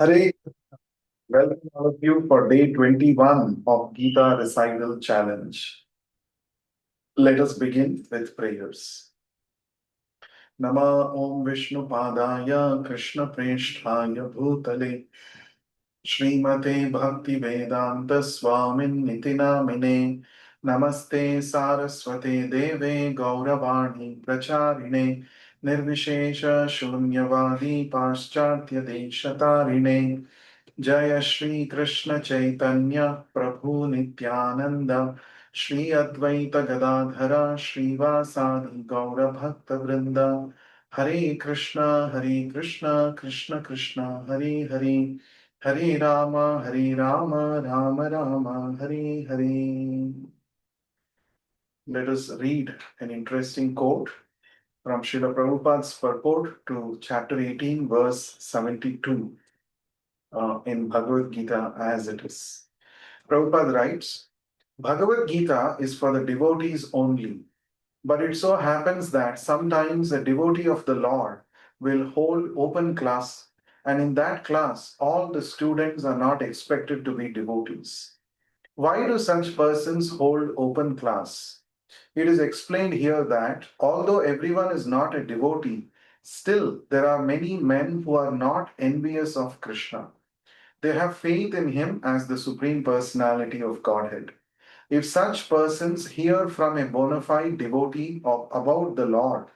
Hare, welcome all of you for day 21 of Gita Recital Challenge. Let us begin with prayers. Nama Om Vishnu Padaya Krishna Preshthaya Bhutale Srimate Bhakti Vedanta Swamin Nitinamine Namaste Saraswate Deve Gauravani Pracharine Nirvishesha Shunyavadi Paschatya Deshatarine जय श्री कृष्ण चैतन्य प्रभु नित्यानंद श्री अद्वैत गदाधर श्रीवासादि गौर भक्त वृंद हरे Krishna Krishna Krishna Hare Hare Hare Ram Ram Ram Hare Hare. Let us read an interesting quote from Srila Prabhupada's purport to chapter 18, verse 72. In Bhagavad Gita as it is. Prabhupada writes, Bhagavad Gita is for the devotees only, but it so happens that sometimes a devotee of the Lord will hold open class, and in that class, all the students are not expected to be devotees. Why do such persons hold open class? It is explained here that although everyone is not a devotee, still there are many men who are not envious of Krishna. They have faith in Him as the Supreme Personality of Godhead. If such persons hear from a bona fide devotee about the Lord,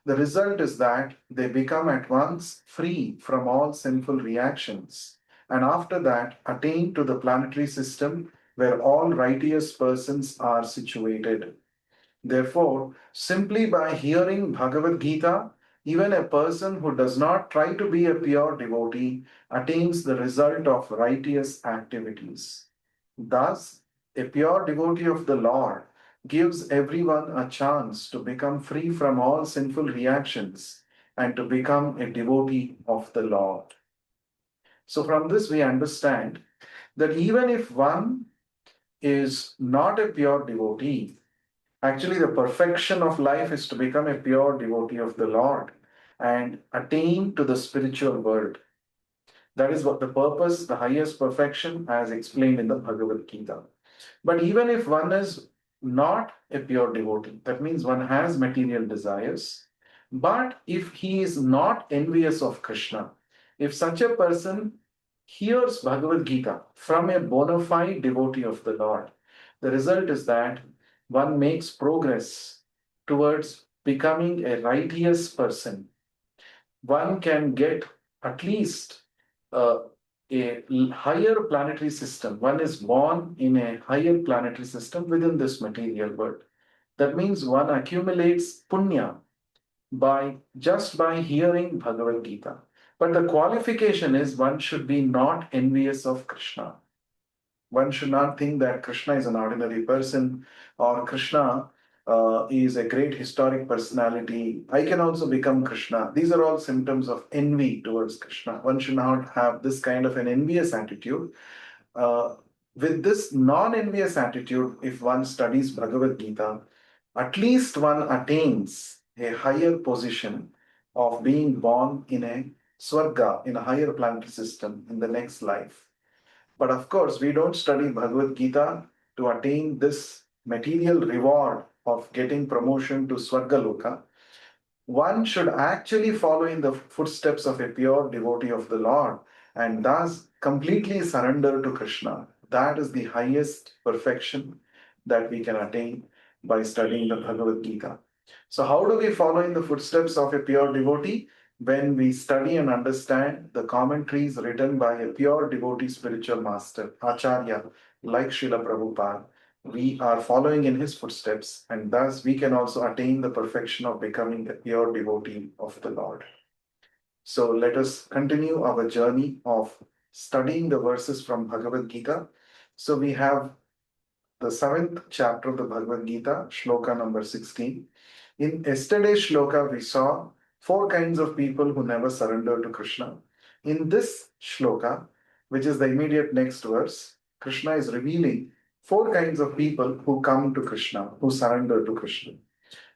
the result is that they become at once free from all sinful reactions, and after that attain to the planetary system where all righteous persons are situated. Therefore, simply by hearing Bhagavad Gita, even a person who does not try to be a pure devotee attains the result of righteous activities. Thus, a pure devotee of the Lord gives everyone a chance to become free from all sinful reactions and to become a devotee of the Lord. So, from this, we understand that even if one is not a pure devotee, actually, the perfection of life is to become a pure devotee of the Lord and attain to the spiritual world. That is what the purpose, the highest perfection, as explained in the Bhagavad Gita. But even if one is not a pure devotee, that means one has material desires, but if he is not envious of Krishna, if such a person hears Bhagavad Gita from a bona fide devotee of the Lord, the result is that one makes progress towards becoming a righteous person. One can get at least uh, a higher planetary system. One is born in a higher planetary system within this material world. That means one accumulates punya by just by hearing Bhagavad Gita. But the qualification is one should be not envious of Krishna. One should not think that Krishna is an ordinary person or Krishna is a great historic personality. I can also become Krishna. These are all symptoms of envy towards Krishna. One should not have this kind of an envious attitude. Uh, with this non envious attitude, if one studies Bhagavad Gita, at least one attains a higher position of being born in a Swarga, in a higher planetary system in the next life. But of course, we don't study Bhagavad Gita to attain this material reward of getting promotion to Swargaloka. One should actually follow in the footsteps of a pure devotee of the Lord and thus completely surrender to Krishna. That is the highest perfection that we can attain by studying the Bhagavad Gita. So, how do we follow in the footsteps of a pure devotee? When we study and understand the commentaries written by a pure devotee spiritual master, Acharya, like Srila Prabhupada, we are following in his footsteps, and thus we can also attain the perfection of becoming a pure devotee of the Lord. So let us continue our journey of studying the verses from Bhagavad Gita. So we have the seventh chapter of the Bhagavad Gita, shloka number 16. In yesterday's shloka, we saw four kinds of people who never surrender to Krishna. In this shloka, which is the immediate next verse, Krishna is revealing four kinds of people who come to Krishna, who surrender to Krishna.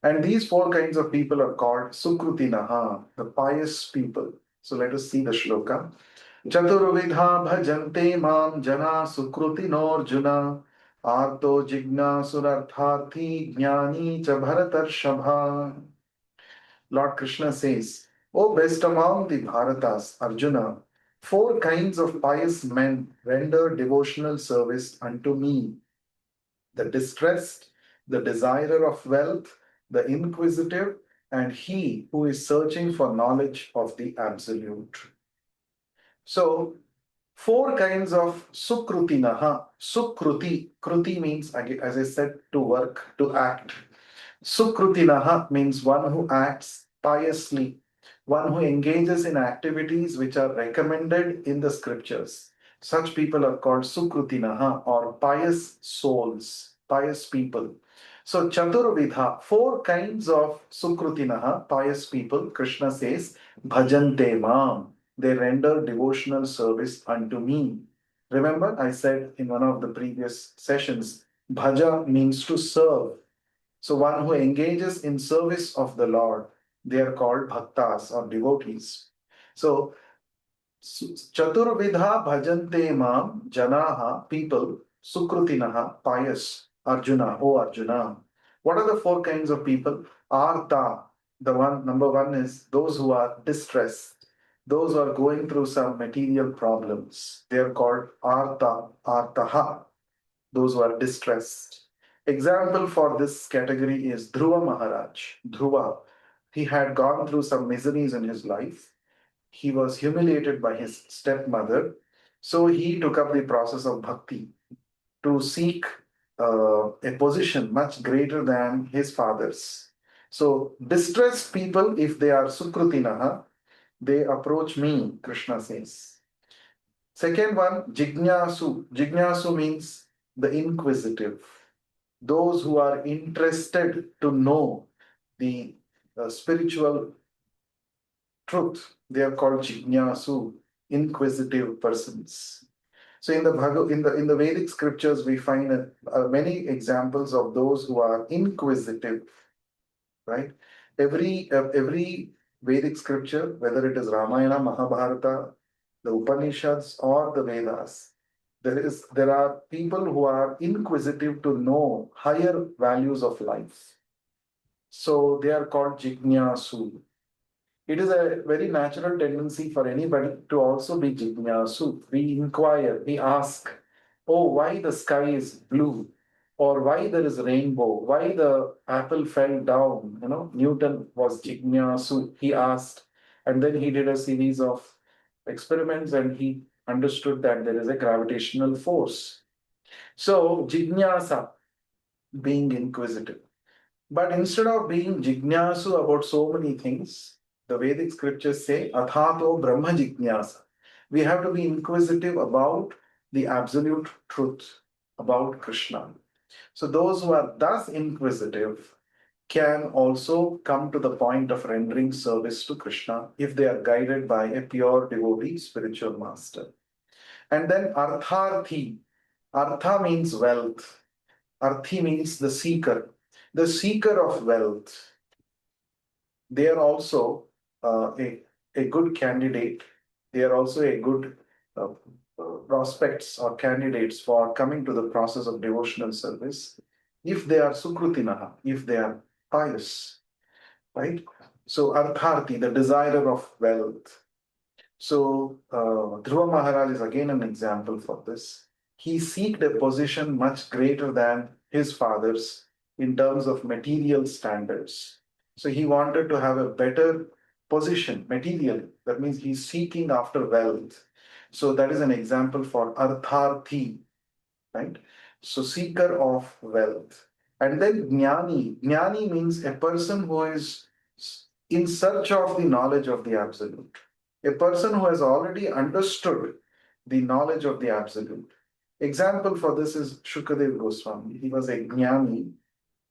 And these four kinds of people are called Sukrutinaha, the pious people. So let us see the shloka. Chaturvidha bhajante mam jana sukrutinor arto jignasurartharthi jnani cha bharatarshabha. Lord Krishna says, O best among the Bharatas, Arjuna, four kinds of pious men render devotional service unto me: the distressed, the desirer of wealth, the inquisitive, and he who is searching for knowledge of the Absolute. So, four kinds of sukrutinaha. Sukruti. Kruti means, as I said, to work, to act. Sukrutinaha means one who acts piously, one who engages in activities which are recommended in the scriptures. Such people are called Sukrutinaha, or pious souls, pious people. So Chaturvidha, four kinds of Sukrutinaha, pious people, Krishna says, Bhajante Mam. They render devotional service unto me. Remember, I said in one of the previous sessions, Bhaja means to serve. So one who engages in service of the Lord, they are called bhaktas or devotees. So Chaturvidha bhajante mam janaha, people, sukrutinaha, pious, Arjuna, O Arjuna. What are the four kinds of people? Artha, the one, number one is those who are distressed, those who are going through some material problems. They are called Artha, Artaha, those who are distressed. Example for this category is Dhruva Maharaj. Dhruva, he had gone through some miseries in his life. He was humiliated by his stepmother. So he took up the process of bhakti to seek a position much greater than his father's. So distressed people, if they are sukrutinaha, they approach me, Krishna says. Second one, jignasu. Jignasu means the inquisitive, those who are interested to know the spiritual truth. They are called jignasu, inquisitive persons. So in the in the Vedic scriptures, we find many examples of those who are inquisitive, right? Every Vedic scripture, whether it is Ramayana, Mahabharata, the Upanishads, or the Vedas, there are people who are inquisitive to know higher values of life. So they are called jignasu. It is a very natural tendency for anybody to also be jignasu. We inquire, we ask, oh, why the sky is blue? Or why there is rainbow? Why the apple fell down? Newton was jignasu. He asked, and then he did a series of experiments and he understood that there is a gravitational force. So, jignyasa, being inquisitive. But instead of being jignasu about so many things, the Vedic scriptures say, athato brahma jignyasa. We have to be inquisitive about the absolute truth, about Krishna. So those who are thus inquisitive can also come to the point of rendering service to Krishna if they are guided by a pure devotee, spiritual master. And then artharthi. Artha means wealth. Arthi means the seeker. The seeker of wealth. They are also a good candidate. They are also a good uh, prospects or candidates for coming to the process of devotional service if they are sukrutinaha, if they are pious, right? So artharthi, the desirer of wealth. So Dhruva Maharaj is again an example for this. He seeked a position much greater than his father's in terms of material standards. So he wanted to have a better position materially. That means he's seeking after wealth. So that is an example for artharthi, right? So seeker of wealth. And then jnani. Jnani means a person who is in search of the knowledge of the absolute. A person who has already understood the knowledge of the absolute. Example for this is Shukadev Goswami. He was a jnani.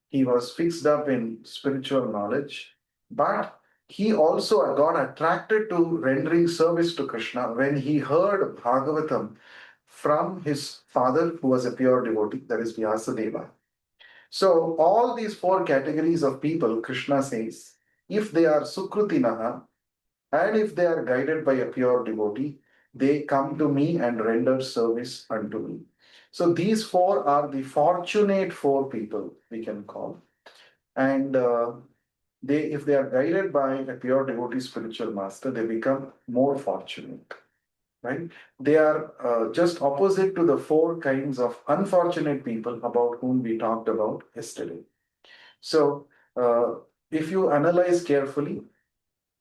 He was fixed up in spiritual knowledge, but he also got attracted to rendering service to Krishna when he heard Bhagavatam from his father, who was a pure devotee, that is Vyasadeva. So, all these four categories of people, Krishna says, if they are Sukrutinaha and if they are guided by a pure devotee, they come to me and render service unto me. So these four are the fortunate four people, we can call. And they, if they are guided by a pure devotee spiritual master, they become more fortunate, right? They are just opposite to the four kinds of unfortunate people about whom we talked about yesterday. So, if you analyze carefully,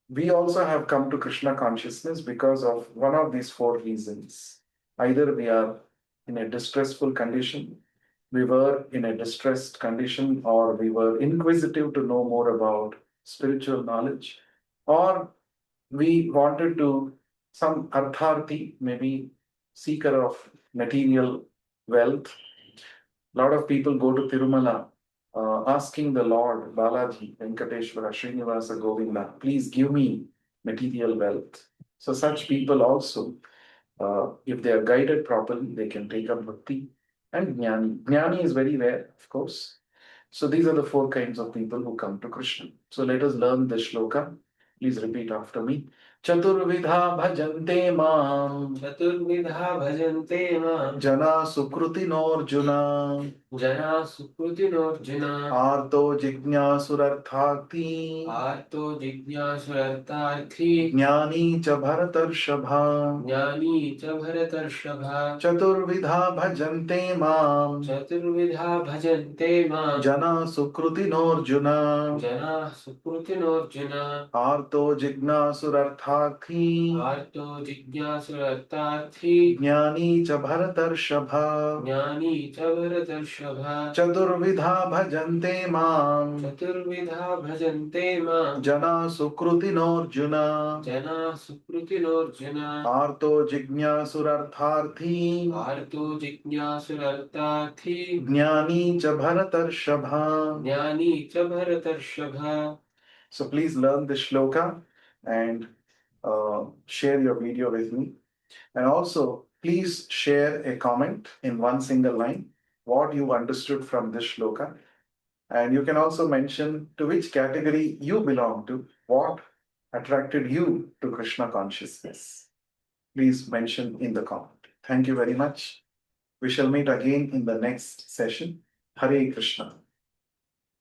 we also have come to Krishna consciousness because of one of these four reasons. Either we are in a distressful condition, we were in a distressed condition, or we were inquisitive to know more about spiritual knowledge, or we wanted to, some artharthi, maybe seeker of material wealth. A lot of people go to Tirumala asking the Lord, Balaji, Venkateshwara, Srinivasa, Govinda, please give me material wealth. So, such people also, if they are guided properly, they can take up bhakti. And jnani. Jnani is very rare, of course. So, these are the four kinds of people who come to Krishna. So, let us learn the shloka. Please repeat after me. चतुर्विधा भजन्ते मां चतुर्विधा भजन्ते मां जना सुकृतिनोऽर्जुन जना सुकृतिनोऽर्जुन आर्तो जिज्ञासुरर्थार्थी आर्तो जिज्ञासुरर्थार्थी ज्ञानी च भरतर्षभा ज्ञानी च भरतर्षभ चतुर्विधा भजन्ते मां चतुर्विधा भजन्ते मां जना सुकृतिनोऽर्जुन जना सुकृतिनोऽर्जुन आर्तो जिज्ञासुरर्थार्थी आर्तो जिज्ञासुरर्थार्थी ज्ञानी च भरतर्षभा ज्ञानी च भरतर्षभ चतुर्विधा भजन्ते मां चतुर्विधा भजन्ते मां जना सुकृतिनोऽर्जुन जना सुकृतिनोऽर्जुन आर्तो जिज्ञासुरर्थार्थी आर्तो जिज्ञासुरर्थार्थी ज्ञानी च भरतर्षभा. ज्ञानी च भरतर्षभ. So please learn this shloka and share your video with me. And also, please share a comment in one single line what you understood from this shloka. And you can also mention to which category you belong to, what attracted you to Krishna consciousness. Please mention in the comment. Thank you very much. We shall meet again in the next session. Hare Krishna.